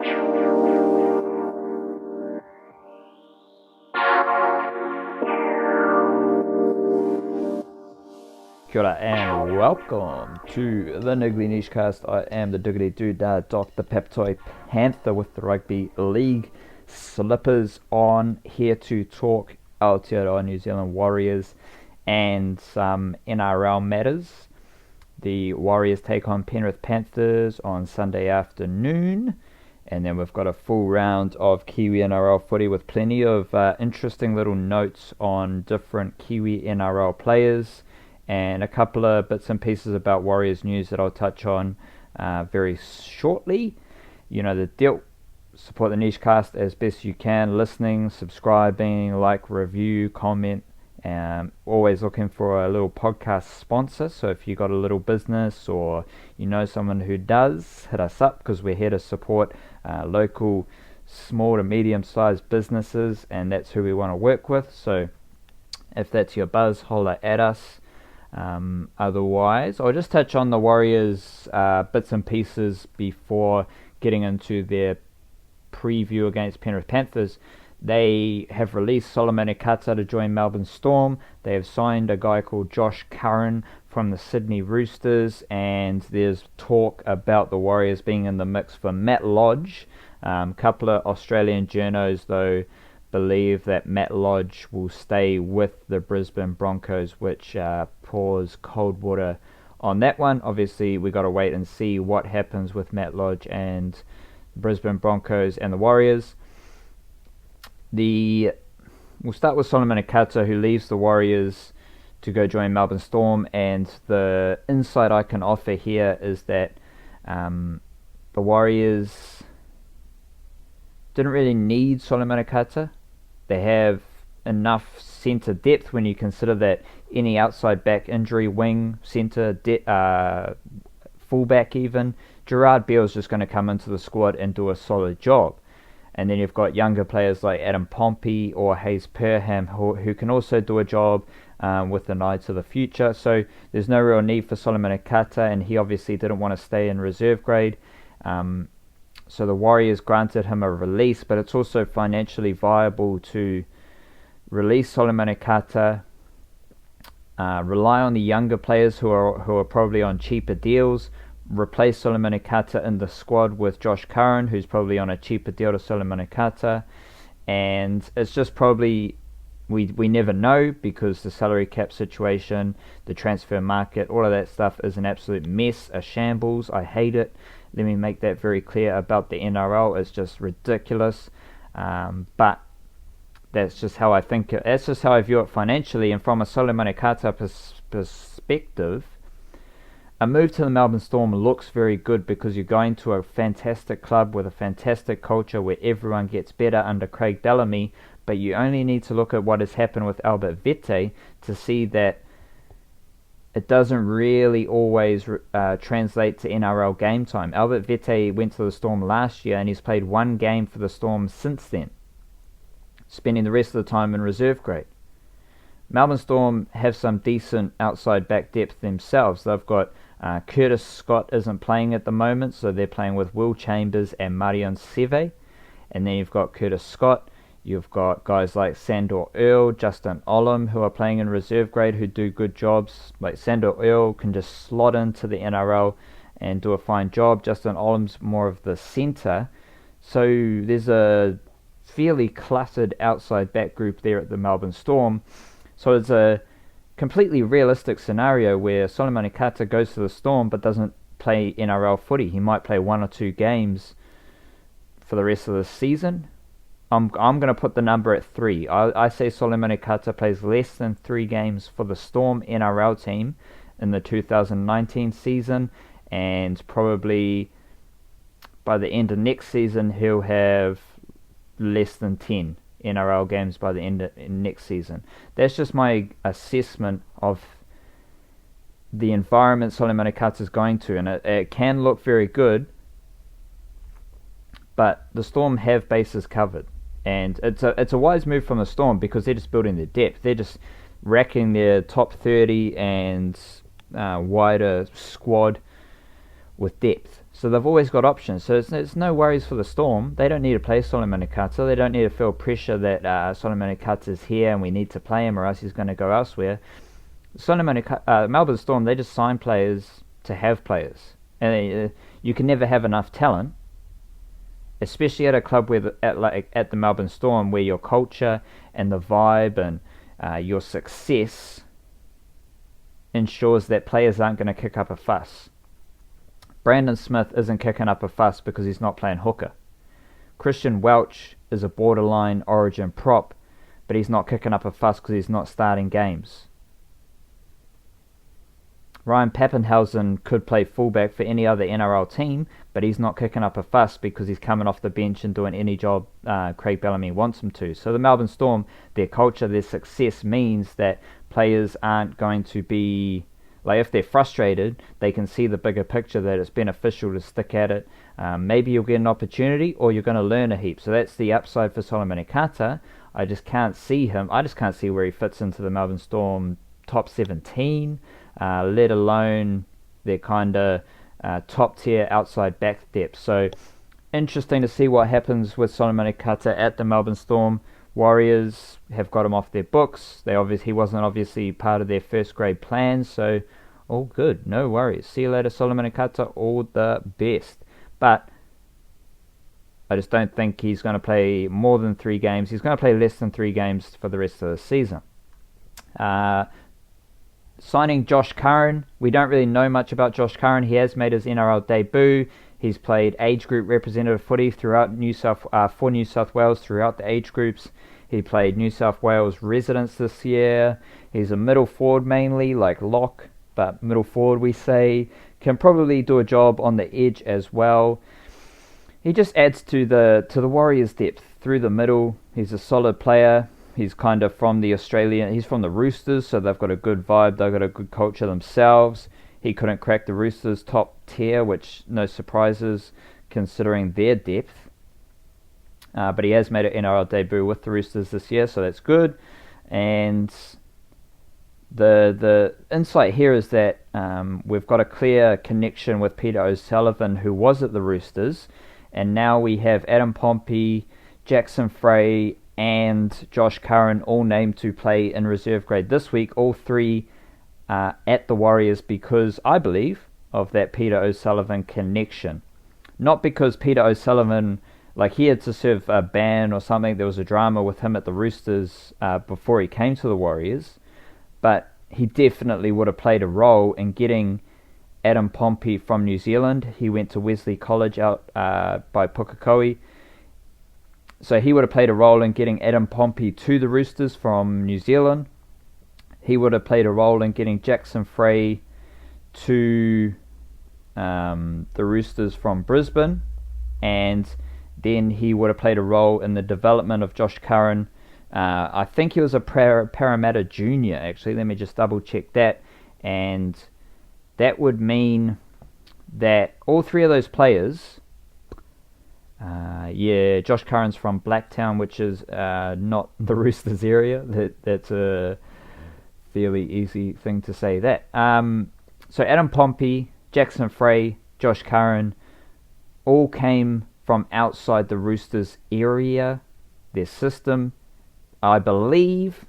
Kia ora and welcome to the Niggly Nishcast. I am the Diggity Doodah Dr. Peptoy Panther with the Rugby League slippers on, here to talk Aotearoa New Zealand Warriors and some NRL matters. The Warriors take on Penrith Panthers on Sunday afternoon, and then we've got a full round of Kiwi NRL footy with plenty of interesting little notes on different Kiwi NRL players, and a couple of bits and pieces about Warriors news that I'll touch on very shortly. You know the deal. Support the Nishcast as best you can. Listening, subscribing, like, review, comment. Always looking for a little podcast sponsor. So if you got a little business or you know someone who does, hit us up, because we're here to support local small to medium-sized businesses, and that's who we want to work with. So if that's your buzz, holler at us. Otherwise, I'll just touch on the Warriors bits and pieces before getting into their preview against Penrith Panthers. They have released Solomone Kata to join Melbourne Storm. They have signed a guy called Josh Curran from the Sydney Roosters, and there's talk about the Warriors being in the mix for Matt Lodge. A couple of Australian journos, though, believe that Matt Lodge will stay with the Brisbane Broncos, which pours cold water on that one. Obviously, we got to wait and see what happens with Matt Lodge and Brisbane Broncos and the Warriors. We'll start with Solomone Kata, who leaves the Warriors to go join Melbourne Storm, and the insight I can offer here is that the Warriors didn't really need Solomone Kata. They have enough centre depth when you consider that any outside back injury, wing, centre, fullback even, Gerard Beale's just going to come into the squad and do a solid job. And then you've got younger players like Adam Pompey or Hayes Perham who can also do a job with an eye to the future. So there's no real need for Solomone Kata, and he obviously didn't want to stay in reserve grade. So the Warriors granted him a release, but it's also financially viable to release Solomone Kata, rely on the younger players who are probably on cheaper deals, replace Solomone Kata in the squad with Josh Curran, who's probably on a cheaper deal to Solomone Kata, and it's just probably, we never know, because the salary cap situation, the transfer market, all of that stuff is an absolute mess, a shambles. I hate it. Let me make that very clear about the NRL. It's just ridiculous. But that's just how I think. That's just how I view it financially. And from a Solomone Kata perspective, a move to the Melbourne Storm looks very good, because you're going to a fantastic club with a fantastic culture where everyone gets better under Craig Bellamy. But you only need to look at what has happened with Albert Vete to see that it doesn't really always translate to NRL game time. Albert Vete went to the Storm last year, and he's played one game for the Storm since then, spending the rest of the time in reserve grade. Melbourne Storm have some decent outside back depth themselves. They've got Curtis Scott isn't playing at the moment, so they're playing with Will Chambers and Marion Seve. And then you've got Curtis Scott. You've got guys like Sandor Earl, Justin Olam, who are playing in reserve grade, who do good jobs. Like Sandor Earl can just slot into the NRL and do a fine job. Justin Olam's more of the centre. So there's a fairly cluttered outside back group there at the Melbourne Storm. So it's a completely realistic scenario where Solomone Kata goes to the Storm but doesn't play NRL footy. He might play 1 or 2 games for the rest of the season. I'm going to put the number at 3. I say Solomone Kata plays less than 3 games for the Storm NRL team in the 2019 season, and probably by the end of next season he'll have less than 10 NRL games by the end of next season. That's just my assessment of the environment Solomone Kata is going to, and it can look very good, but the Storm have bases covered. And it's a wise move from the Storm, because they're just building their depth. They're just racking their top 30 and wider squad with depth. So they've always got options. So it's no worries for the Storm. They don't need to play Solomone Kata. They don't need to feel pressure that Solomone Kata is here and we need to play him or else he's going to go elsewhere. Melbourne Storm, they just sign players to have players. And you can never have enough talent, especially at a club at the Melbourne Storm, where your culture and the vibe and your success ensures that players aren't going to kick up a fuss. Brandon Smith isn't kicking up a fuss because he's not playing hooker. Christian Welch is a borderline Origin prop, but he's not kicking up a fuss because he's not starting games. Ryan Pappenhausen could play fullback for any other NRL team, but he's not kicking up a fuss because he's coming off the bench and doing any job Craig Bellamy wants him to. So the Melbourne Storm, their culture, their success means that players aren't going to be... Like, if they're frustrated, they can see the bigger picture, that it's beneficial to stick at it. Maybe you'll get an opportunity or you're going to learn a heap. So that's the upside for Solomone Kata. I just can't see where he fits into the Melbourne Storm top 17, let alone their kind of top tier outside back depth. So interesting to see what happens with Solomone Kata at the Melbourne Storm. Warriors have got him off their books. He wasn't obviously part of their first grade plans, so all good, no worries. See you later, Solomone Kata, all the best. But I just don't think he's going to play more than 3 games. He's going to play less than 3 games for the rest of the season. Signing Josh Curran. We don't really know much about Josh Curran. He has made his NRL debut. He's played age group representative footy throughout for New South Wales throughout the age groups. He played New South Wales residents this year. He's a middle forward mainly, like lock, but middle forward we say. Can probably do a job on the edge as well. He just adds to the Warriors' depth through the middle. He's a solid player. He's kind of from the he's from the Roosters, so they've got a good vibe. They've got a good culture themselves. He couldn't crack the Roosters' top tier, which no surprises considering their depth. But he has made an NRL debut with the Roosters this year, so that's good. And the insight here is that we've got a clear connection with Peter O'Sullivan, who was at the Roosters, and now we have Adam Pompey, Jackson Frey, and Josh Curran all named to play in reserve grade this week. All 3 at the Warriors because, I believe, of that Peter O'Sullivan connection. Not because Peter O'Sullivan, like, he had to serve a ban or something. There was a drama with him at the Roosters before he came to the Warriors. But he definitely would have played a role in getting Adam Pompey from New Zealand. He went to Wesley College out by Pukekohe. So he would have played a role in getting Adam Pompey to the Roosters from New Zealand. He would have played a role in getting Jackson Frey to the Roosters from Brisbane. And then he would have played a role in the development of Josh Curran. I think he was a Parramatta junior, actually. Let me just double check that. And that would mean that all 3 of those players... Josh Curran's from Blacktown, which is not the Roosters area. That's a fairly easy thing to say that. So Adam Pompey, Jackson Frey, Josh Curran all came from outside the Roosters area, their system. I believe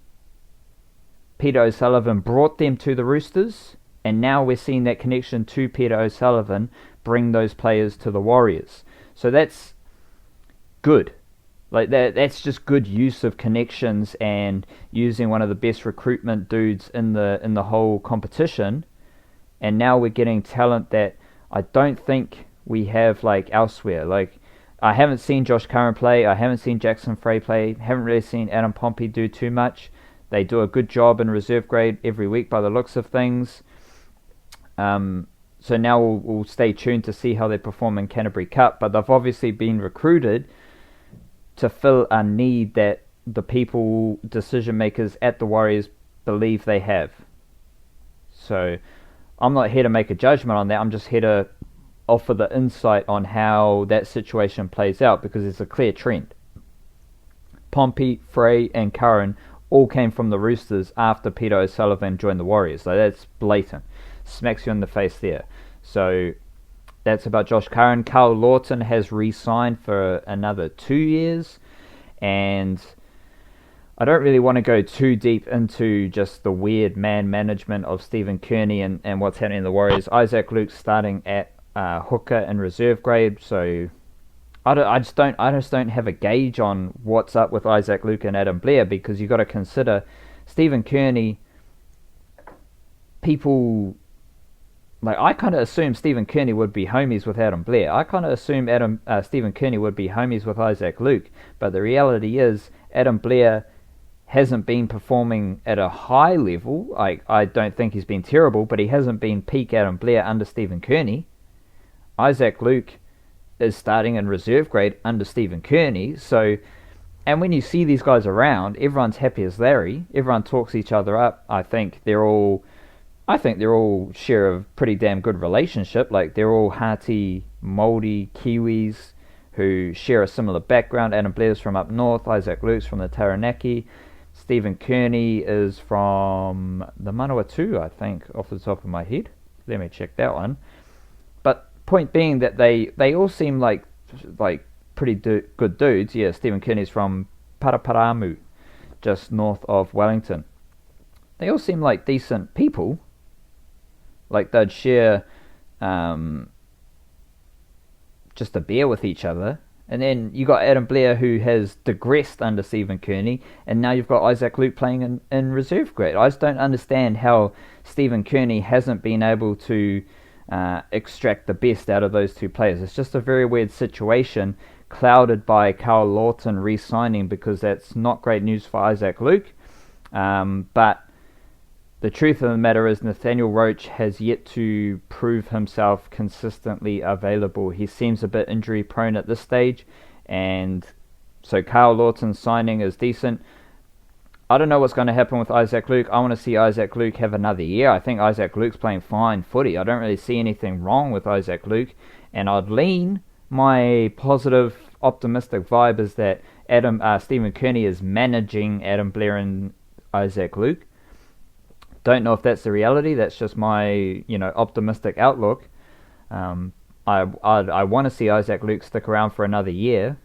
Peter O'Sullivan brought them to the Roosters, and now we're seeing that connection to Peter O'Sullivan bring those players to the Warriors. So that's good. Like that's just good use of connections and using one of the best recruitment dudes in the whole competition. And now we're getting talent that I don't think we have like elsewhere. Like, I haven't seen Josh Curran play. I haven't seen Jackson Frey play. Haven't really seen Adam Pompey do too much. They do a good job in reserve grade every week by the looks of things. So now we'll stay tuned to see how they perform in Canterbury Cup. But they've obviously been recruited to fill a need that the people, decision makers at the Warriors, believe they have. So I'm not here to make a judgment on that. I'm just here to offer the insight on how that situation plays out, because it's a clear trend. Pompey, Frey and Curran all came from the Roosters after Peter O'Sullivan joined the Warriors. So that's blatant. Smacks you in the face there. So that's about Josh Curran. Carl Lawton has re-signed for another 2 years, and I don't really want to go too deep into just the weird man management of Stephen Kearney and what's happening in the Warriors. Issac Luke starting at hooker in reserve grade, so I just don't have a gauge on what's up with Issac Luke and Adam Blair, because you've got to consider Stephen Kearney. People, like, I kind of assume Stephen Kearney would be homies with Adam Blair. I kind of assume Stephen Kearney would be homies with Issac Luke, but the reality is Adam Blair hasn't been performing at a high level. I don't think he's been terrible, but he hasn't been peak Adam Blair under Stephen Kearney. Issac Luke is starting in reserve grade under Stephen Kearney. So, and when you see these guys around, everyone's happy as Larry. Everyone talks each other up. I think they're all share a pretty damn good relationship. Like, they're all hearty, Māori Kiwis who share a similar background. Adam Blair's from up north. Issac Luke's from the Taranaki. Stephen Kearney is from the Manawatu, I think, off the top of my head. Let me check that one. But point being that they all seem like pretty good dudes. Yeah, Stephen Kearney's from Paraparamu, just north of Wellington. They all seem like decent people. Like, they'd share just a beer with each other. And then you got Adam Blair, who has digressed under Stephen Kearney, and now you've got Issac Luke playing in reserve grade. I just don't understand how Stephen Kearney hasn't been able to extract the best out of those two players. It's just a very weird situation, clouded by Carl Lawton re-signing, because that's not great news for Issac Luke. But the truth of the matter is Nathaniel Roach has yet to prove himself consistently available. He seems a bit injury prone at this stage, and so Carl Lawton's signing is decent. I don't know what's going to happen with Issac Luke. I want to see Issac Luke have another year. I think Issac Luke's playing fine footy. I don't really see anything wrong with Issac Luke, and I'd lean my positive, optimistic vibe is that Stephen Kearney is managing Adam Blair and Issac Luke. Don't know if that's the reality. That's just my, optimistic outlook. I want to see Issac Luke stick around for another year.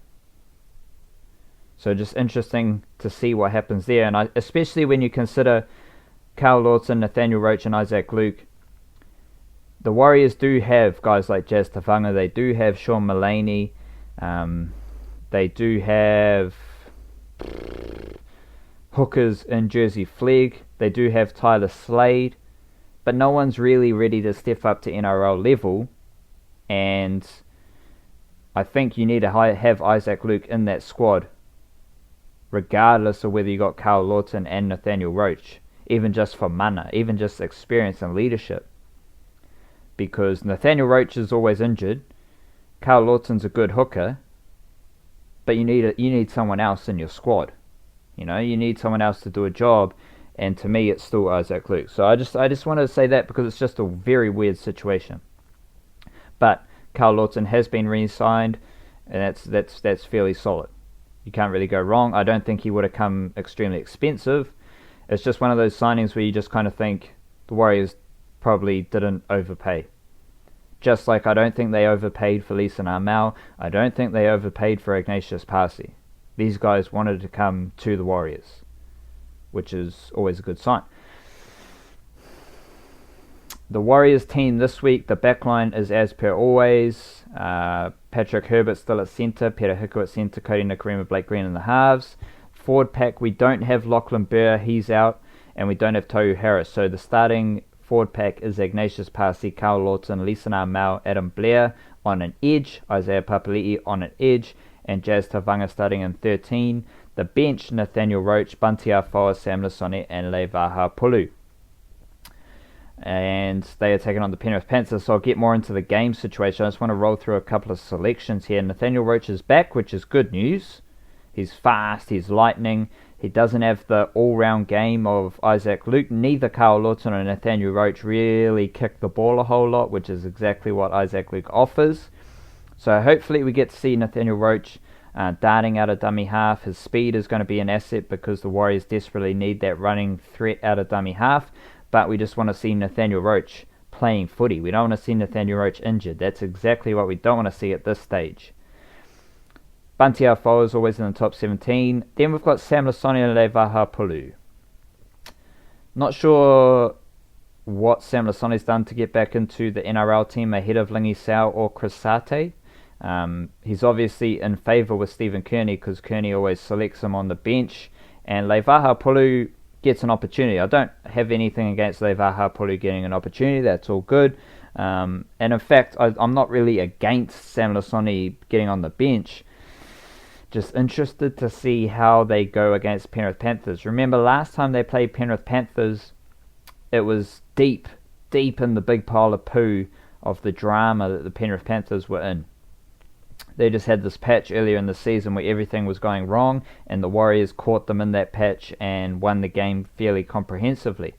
So just interesting to see what happens there, and especially when you consider Carl Lawton, Nathaniel Roach, and Issac Luke. The Warriors do have guys like Jazz Tafanga. They do have Sean Mullaney. They do have hookers in Jersey Flegg. They do have Tyler Slade, but no one's really ready to step up to NRL level, and I think you need to have Issac Luke in that squad, regardless of whether you got Carl Lawton and Nathaniel Roach, even just for mana, even just experience and leadership, because Nathaniel Roach is always injured, Carl Lawton's a good hooker, but you need someone else in your squad. You need someone else to do a job, and to me, it's still Issac Luke. So I just wanted to say that because it's just a very weird situation. But Carl Lawton has been re-signed, and that's fairly solid. You can't really go wrong. I don't think he would have come extremely expensive. It's just one of those signings where you just kind of think the Warriors probably didn't overpay. Just like I don't think they overpaid for Leeson Armau. I don't think they overpaid for Ignatius Parsi. These guys wanted to come to the Warriors, which is always a good sign. The Warriors team this week, the backline is as per always. Patrick Herbert still at centre, Peter Hiku at centre, Cody Nikorima, Blake Green in the halves. Forward pack, we don't have Lachlan Burr, he's out, and we don't have Tohu Harris. So the starting forward pack is Ignatius Parsi, Carl Lawton, Leeson Armau, Adam Blair on an edge, Isaiah Papali'i on an edge, and Jazz Tavanga starting in 13. The bench, Nathaniel Roach, Bunty Afoa, Sam Lasone, and Levaha Pulu. And they are taking on the Penrith Panthers, so I'll get more into the game situation. I just want to roll through a couple of selections here. Nathaniel Roach is back, which is good news. He's fast, he's lightning. He doesn't have the all-round game of Issac Luke. Neither Carl Lawton or Nathaniel Roach really kick the ball a whole lot, which is exactly what Issac Luke offers. So hopefully we get to see Nathaniel Roach darting out of dummy half. His speed is going to be an asset because the Warriors desperately need that running threat out of dummy half. But we just want to see Nathaniel Roach playing footy. We don't want to see Nathaniel Roach injured. That's exactly what we don't want to see at this stage. Bunty Afoa is always in the top 17. Then we've got Sam Lasoni and Levaha. Not sure what Sam Lasoni's done to get back into the NRL team ahead of Lingy Sau or Chris Sate. He's obviously in favour with Stephen Kearney because Kearney always selects him on the bench, and Levaha gets an opportunity. I don't have anything against Levaha getting an opportunity. That's all good. And in fact, I'm not really against Sam Lasoni getting on the bench. Just interested to see how they go against Penrith Panthers. Remember last time they played Penrith Panthers, it was deep in the big pile of poo of the drama that the Penrith Panthers were in. They just had this patch earlier in the season where everything was going wrong, and the Warriors caught them in that patch and won the game fairly comprehensively.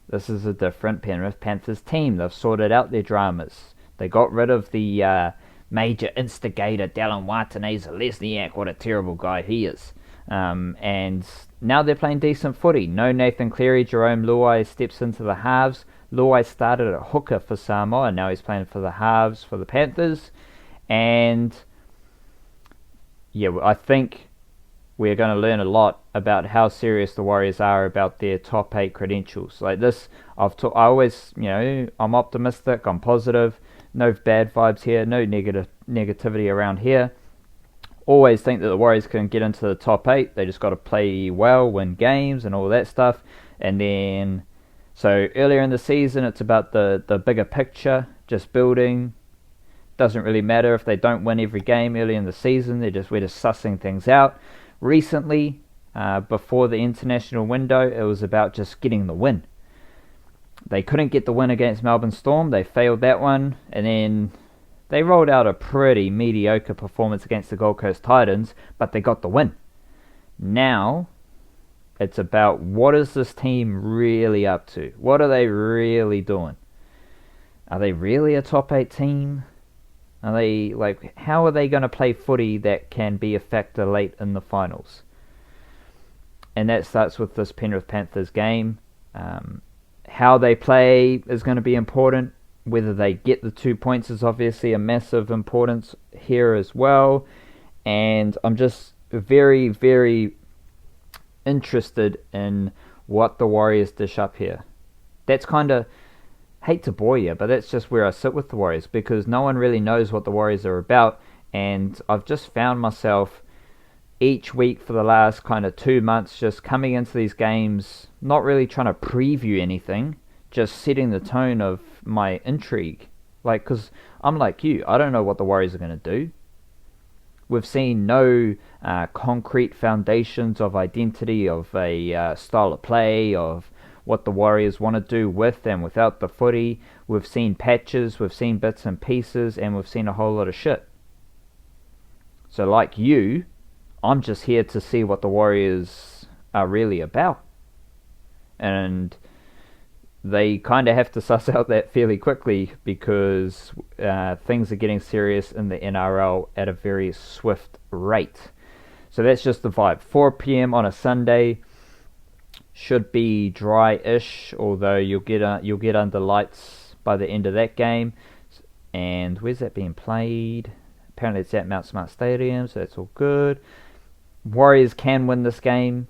This is a different Penrith Panthers team. They've sorted out their dramas. They got rid of the major instigator Dallin Watene-Zelezniak. What a terrible guy he is. And now they're playing decent footy. No Nathan Cleary. Jerome Luai steps into the halves. Luai started at hooker for Samoa, and now he's playing for the halves for the Panthers. And yeah, I think we're going to learn a lot about how serious the Warriors are about their top 8 credentials. Like this, I always, I'm optimistic, I'm positive, no bad vibes here, no negativity around here. Always think that the Warriors can get into the top 8. They just got to play well, win games, and all that stuff. And then, so earlier in the season, it's about the bigger picture, just building. Doesn't really matter if they don't win every game early in the season. We're just sussing things out. Recently, before the international window, it was about just getting the win. They couldn't get the win against Melbourne Storm. They failed that one, and then they rolled out a pretty mediocre performance against the Gold Coast Titans, but they got the win. Now, it's about what is this team really up to? What are they really doing? Are they really a top 8 team? Are they how are they going to play footy that can be a factor late in the finals? And that starts with this Penrith Panthers game. How they play is going to be important. Whether they get the 2 points is obviously a massive importance here as well. And I'm just very, very interested in what the Warriors dish up here. That's kind of, hate to bore you, but that's just where I sit with the Warriors, because no one really knows what the Warriors are about, and I've just found myself each week for the last kind of 2 months just coming into these games, not really trying to preview anything, just setting the tone of my intrigue. Because I'm like you, I don't know what the Warriors are going to do. We've seen no concrete foundations of identity, of a style of play, of what the Warriors want to do with and without the footy. We've seen patches, we've seen bits and pieces, and we've seen a whole lot of shit. So like you, I'm just here to see what the Warriors are really about. And they kind of have to suss out that fairly quickly, because things are getting serious in the NRL at a very swift rate. So that's just the vibe. 4 p.m. on a Sunday. Should be dry-ish, although you'll get under lights by the end of that game. And where's that being played? Apparently it's at Mount Smart Stadium, so that's all good. Warriors can win this game,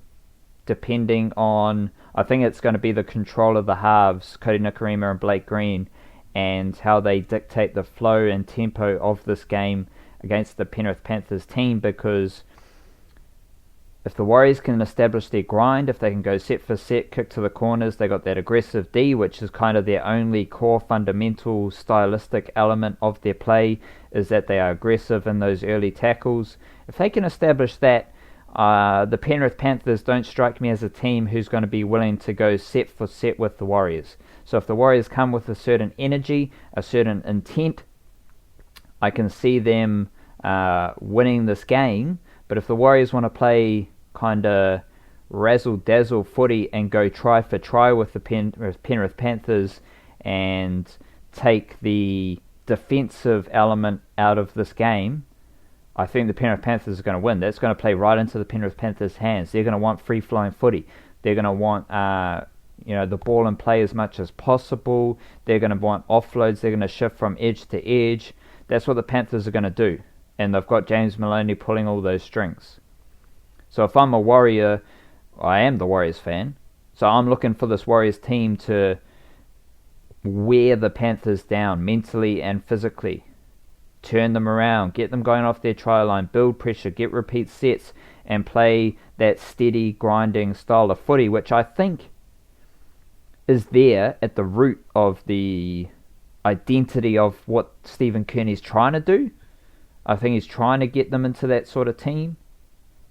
depending on, I think it's going to be the control of the halves, Cody Nikorima and Blake Green, and how they dictate the flow and tempo of this game against the Penrith Panthers team, because if the Warriors can establish their grind, if they can go set for set, kick to the corners, they got that aggressive D, which is kind of their only core fundamental stylistic element of their play, is that they are aggressive in those early tackles. If they can establish that, the Penrith Panthers don't strike me as a team who's going to be willing to go set for set with the Warriors. So if the Warriors come with a certain energy, a certain intent, I can see them winning this game. But if the Warriors want to play kind of razzle-dazzle footy and go try for try with the Penrith Panthers and take the defensive element out of this game, I think the Penrith Panthers are going to win. That's going to play right into the Penrith Panthers' hands. They're going to want free-flowing footy. They're going to want the ball in play as much as possible. They're going to want offloads. They're going to shift from edge to edge. That's what the Panthers are going to do. And they've got James Maloney pulling all those strings. So if I'm a Warrior, I am the Warriors fan. So I'm looking for this Warriors team to wear the Panthers down mentally and physically. Turn them around, get them going off their try line, build pressure, get repeat sets, and play that steady, grinding style of footy, which I think is there at the root of the identity of what Stephen Kearney's trying to do. I think he's trying to get them into that sort of team,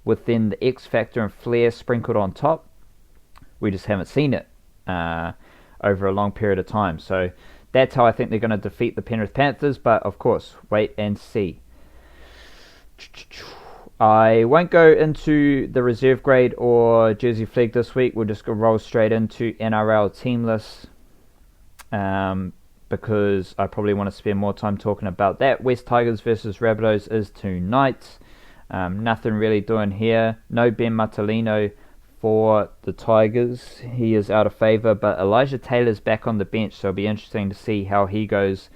within the X factor and flair sprinkled on top. We just haven't seen it over a long period of time. So that's how I think they're going to defeat the Penrith Panthers, but of course, wait and see. I won't go into the reserve grade or jersey flag this week. We'll just go roll straight into NRL team lists, because I probably want to spend more time talking about that. West Tigers versus Rabbitohs is tonight. Nothing really doing here. No Ben Matalino for the Tigers. He is out of favour, but Elijah Taylor's back on the bench, so it'll be interesting to see how he goes.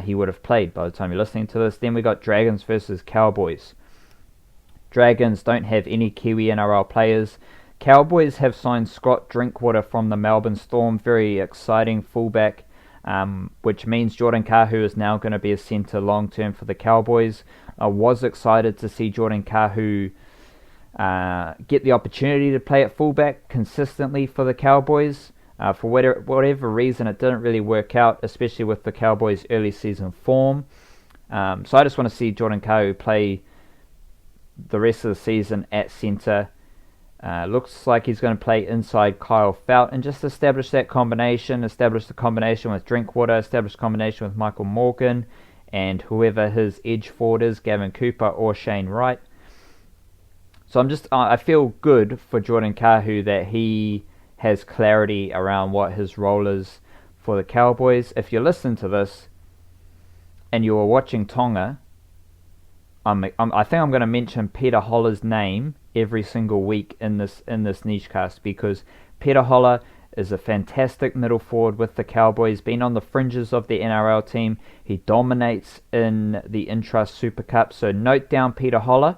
He would have played by the time you're listening to this. Then we got Dragons versus Cowboys. Dragons don't have any Kiwi NRL players. Cowboys have signed Scott Drinkwater from the Melbourne Storm, very exciting fullback, which means Jordan Kahu is now going to be a centre long term for the Cowboys. I was excited to see Jordan Kahu get the opportunity to play at fullback consistently for the Cowboys. For whatever reason, it didn't really work out, especially with the Cowboys' early season form. So I just want to see Jordan Kahu play the rest of the season at centre. Looks like he's going to play inside Kyle Felt and just establish that combination, establish the combination with Drinkwater, establish the combination with Michael Morgan, and whoever his edge forward is, Gavin Cooper or Shane Wright. So I feel good for Jordan Kahu that he has clarity around what his role is for the Cowboys. If you listen to this and you were watching Tonga, I think I'm going to mention Peter Holler's name every single week in this nichecast, because Peter Holler is a fantastic middle forward with the Cowboys, been on the fringes of the NRL team. He dominates in the Intrust Super Cup, so note down Peter Holler.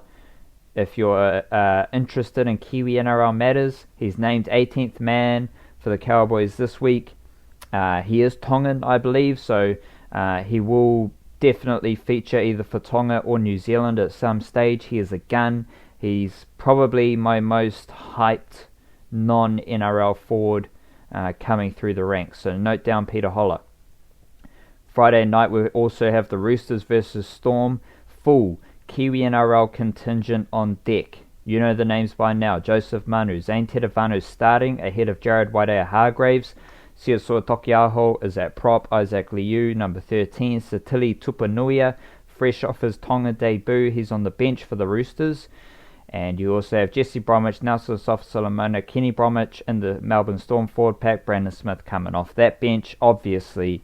If you're interested in Kiwi NRL matters, he's named 18th man for the Cowboys this week. He is Tongan, I believe, so he will definitely feature either for Tonga or New Zealand at some stage. He is a gun. He's probably my most hyped non-NRL forward coming through the ranks. So note down Peter Holler. Friday night we also have the Roosters versus Storm. Full Kiwi NRL contingent on deck. You know the names by now. Joseph Manu, Zane Tedavanu starting ahead of Jared Waidea-Hargreaves. Siosua Tokiaho is at prop. Isaac Liu, number 13. Satili Tupanuia, fresh off his Tonga debut. He's on the bench for the Roosters. And you also have Jesse Bromwich, Nelson Solomone, Kenny Bromwich in the Melbourne Storm forward pack. Brandon Smith coming off that bench. Obviously,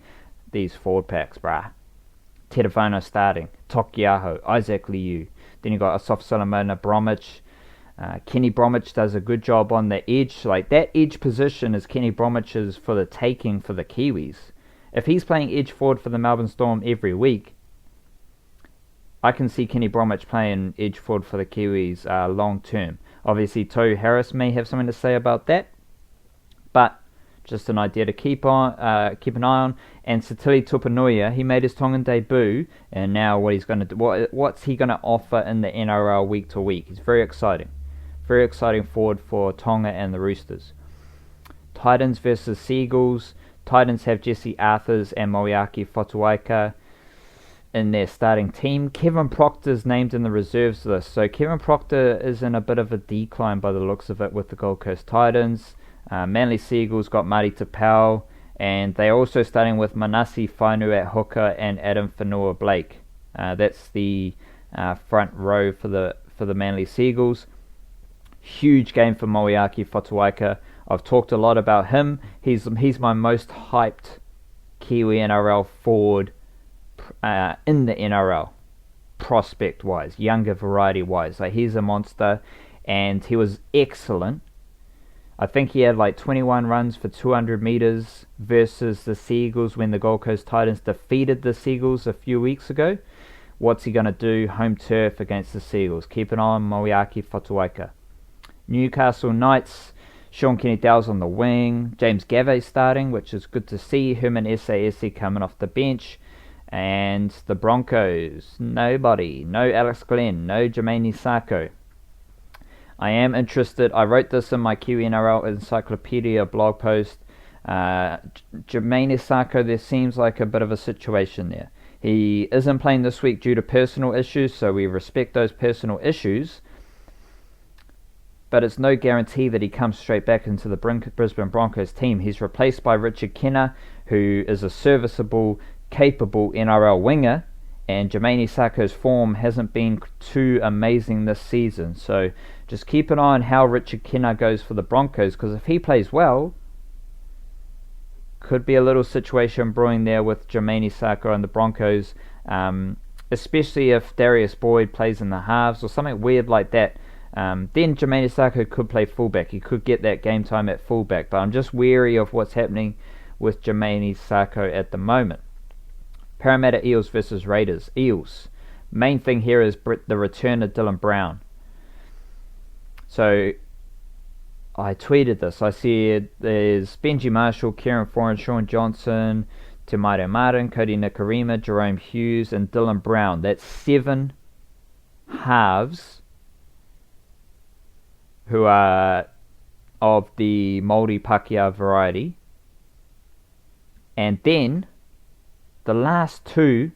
these forward packs, brah. Tedavano starting. Tokiaho, Isaac Liu. Then you got Asaf Solomone, Bromwich. Kenny Bromwich does a good job on the edge. Like, that edge position is Kenny Bromwich's for the taking for the Kiwis. If he's playing edge forward for the Melbourne Storm every week, I can see Kenny Bromwich playing edge forward for the Kiwis long term. Obviously, Tohu Harris may have something to say about that, but just an idea to keep an eye on. And Satili Tupanuia, he made his Tongan debut, and now what's he going to offer in the NRL week to week? He's very exciting forward for Tonga and the Roosters. Titans versus Seagulls. Titans have Jesse Arthurs and Moeaki Fotuaika in their starting team. Kevin Proctor's named in the reserves list, so Kevin Proctor is in a bit of a decline by the looks of it with the Gold Coast Titans. Manly Seagulls got Marty Tapau, and they're also starting with Manasi Fainu at hooker and Adam Whanua-Blake. That's the front row for the Manly Seagulls. Huge game for Moeaki Fotuaika. I've talked a lot about him. He's my most hyped Kiwi NRL forward in the NRL, prospect-wise, younger variety-wise. Like, he's a monster, and he was excellent I think he had like 21 runs for 200 metres versus the Seagulls when the Gold Coast Titans defeated the Seagulls a few weeks ago. What's he going to do home turf against the Seagulls? Keep an eye on Moeaki Fotuaika. Newcastle Knights, Sean Kenny-Dowell's on the wing. James Gavey starting, which is good to see. Herman Ese coming off the bench. And the Broncos, nobody. No Alex Glenn, no Jermaine Isako. I am interested. I wrote this in my Kiwi NRL Encyclopedia blog post. Jermaine Isako, there seems like a bit of a situation there. He isn't playing this week due to personal issues, so we respect those personal issues. But it's no guarantee that he comes straight back into the Brisbane Broncos team. He's replaced by Richard Kenner, who is a serviceable, capable NRL winger, and Jermaine Isako's form hasn't been too amazing this season. So just keep an eye on how Richard Kenner goes for the Broncos, because if he plays well, could be a little situation brewing there with Jermaine Isako and the Broncos, especially if Darius Boyd plays in the halves or something weird like that. Then Jermaine Isako could play fullback. He could get that game time at fullback, but I'm just wary of what's happening with Jermaine Isako at the moment. Parramatta Eels versus Raiders. Eels. Main thing here is the return of Dylan Brown. So I tweeted this. I said there's Benji Marshall, Kieran Foran, Sean Johnson, Te Maire Martin, Cody Nikorima, Jerome Hughes, and Dylan Brown. That's 7 halves who are of the Māori Pākehā variety. And then the last 2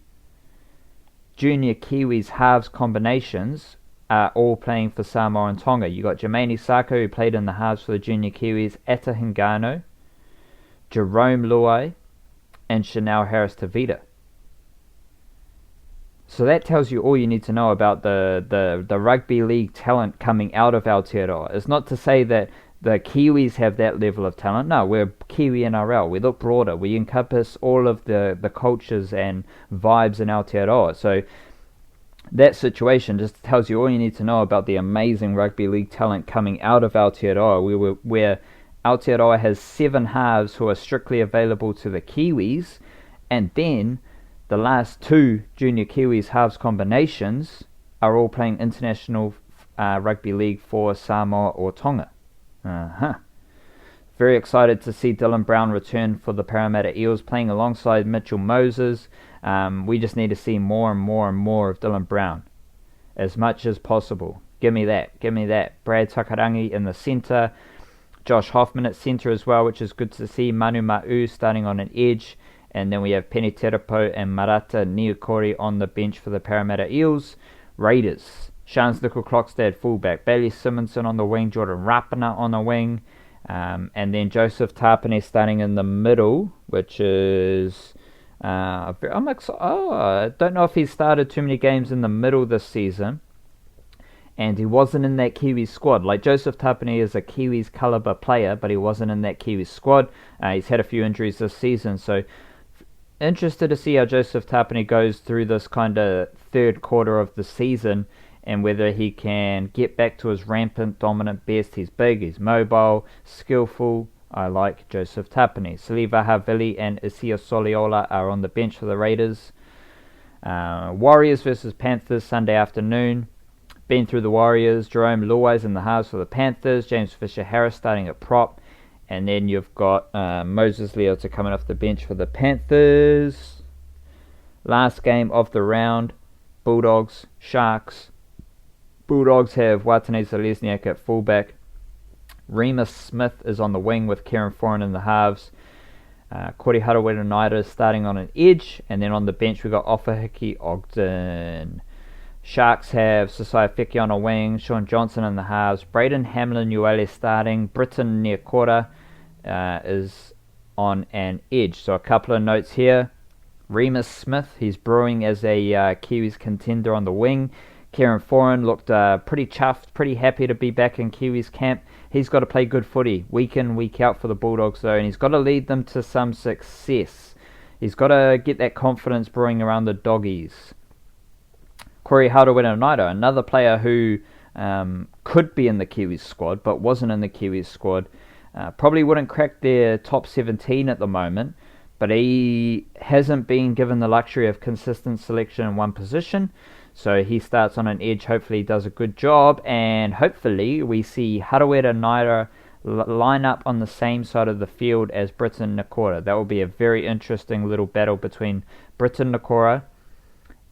junior Kiwis halves combinations are all playing for Samoa and Tonga. You got Jermaine Isako, who played in the halves for the junior Kiwis, Ata Hingano, Jerome Luai, and Chanel Harris-Tavita. So that tells you all you need to know about the rugby league talent coming out of Aotearoa. It's not to say that the Kiwis have that level of talent. No, we're Kiwi NRL. We look broader. We encompass all of the cultures and vibes in Aotearoa. So that situation just tells you all you need to know about the amazing rugby league talent coming out of Aotearoa, where Aotearoa has 7 halves who are strictly available to the Kiwis, and then the last 2 junior Kiwis halves combinations are all playing international rugby league for Samoa or Tonga. Very excited to see Dylan Brown return for the Parramatta Eels, playing alongside Mitchell Moses. We just need to see more and more and more of Dylan Brown, as much as possible. Give me that. Brad Takarangi in the centre, Josh Hoffman at centre as well, which is good to see. Manu Ma'u starting on an edge, and then we have Penny Terapo and Marata Niukori on the bench for the Parramatta Eels. Raiders, Shans Nickel-Klokstad fullback, Bailey Simonson on the wing, Jordan Rapana on the wing, and then Joseph Tapine starting in the middle, which is I don't know if he's started too many games in the middle this season, and he wasn't in that Kiwi squad. Like, Joseph Tapine is a Kiwis caliber player, but he wasn't in that Kiwi squad. He's had a few injuries this season, so interested to see how Joseph Tapine goes through this kind of third quarter of the season, and whether he can get back to his rampant dominant best. He's big, he's mobile, skillful. I like Joseph Tapine. Saliva Havili and Isia Soliola are on the bench for the Raiders. Warriors versus Panthers Sunday afternoon. Been through the Warriors. Jerome Luai's in the halves for the Panthers. James Fisher-Harris starting at prop. And then you've got Moses Leota coming off the bench for the Panthers. Last game of the round. Bulldogs, Sharks. Bulldogs have Watene Zalesniak at fullback. Remus Smith is on the wing with Kieran Foran in the halves. Kori Harawira-Naira is starting on an edge. And then on the bench we've got Ofahiki Ogden. Sharks have Sasai Feki on a wing. Sean Johnson in the halves. Braden Hamlin-Uele starting. Britton Niakora is on an edge. So a couple of notes here. Remus Smith, he's brewing as a Kiwis contender on the wing. Kieran Foran looked pretty chuffed, pretty happy to be back in Kiwis camp. He's got to play good footy week in, week out for the Bulldogs though, and he's got to lead them to some success. He's got to get that confidence brewing around the doggies. Kori Harawira-Naira, another player who could be in the Kiwis squad but wasn't in the Kiwis squad. Probably wouldn't crack their top 17 at the moment, but he hasn't been given the luxury of consistent selection in one position. So he starts on an edge. Hopefully he does a good job, and hopefully we see Harawira Naira line up on the same side of the field as Britain Nakora. That will be a very interesting little battle between Britain Nakora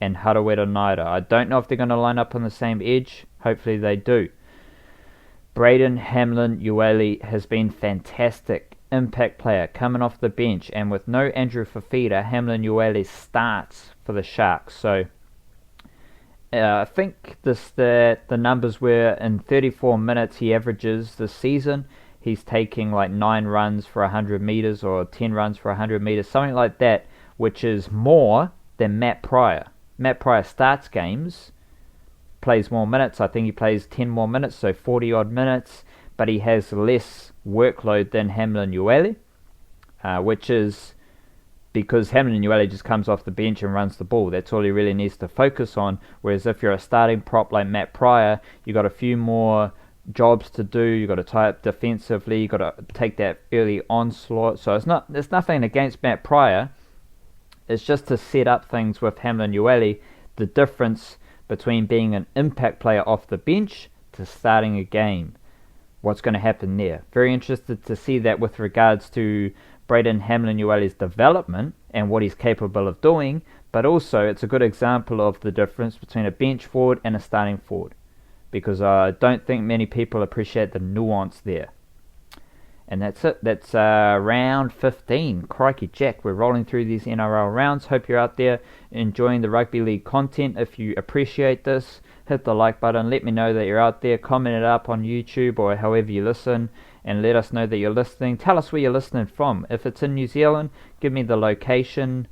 and Harawira Naira. I don't know if they're going to line up on the same edge. Hopefully they do. Braden Hamlin-Uele has been fantastic. Impact player coming off the bench, and with no Andrew Fafita, Hamlin-Uele starts for the Sharks. So I think the numbers were in 34 minutes he averages this season. He's taking like 9 runs for 100 meters or 10 runs for 100 meters, something like that, which is more than Matt Pryor. Matt Pryor starts games, plays more minutes. I think he plays 10 more minutes, so 40 odd minutes, but he has less workload than Hamlin-Uele, which is because Hamlin-Uele just comes off the bench and runs the ball. That's all he really needs to focus on. Whereas if you're a starting prop like Matt Pryor, you got a few more jobs to do. You got to tie up defensively. You got to take that early onslaught. So there's nothing against Matt Pryor. It's just to set up things with Hamlin-Uele. The difference between being an impact player off the bench to starting a game. What's going to happen there? Very interested to see that with regards to Braden Hamlin-Uele's development and what he's capable of doing, but also it's a good example of the difference between a bench forward and a starting forward, because I don't think many people appreciate the nuance there. And that's it. That's round 15. Crikey Jack, we're rolling through these NRL rounds. Hope you're out there enjoying the rugby league content. If you appreciate this, hit the like button. Let me know that you're out there. Comment it up on YouTube or however you listen, and let us know that you're listening. Tell us where you're listening from. If it's in New Zealand, give me the location.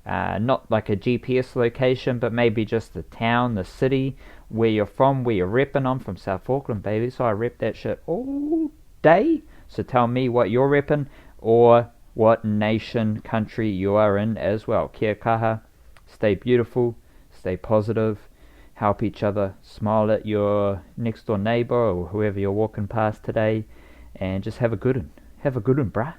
Not like a GPS location, but maybe just the town, the city, where you're from, where you're repping. I'm from South Auckland, baby, so I rep that shit all day. So tell me what you're repping, or what nation, country you are in as well. Kia kaha, stay beautiful, stay positive, help each other, smile at your next door neighbour or whoever you're walking past today, and just have a good one. Have a good one, bruh.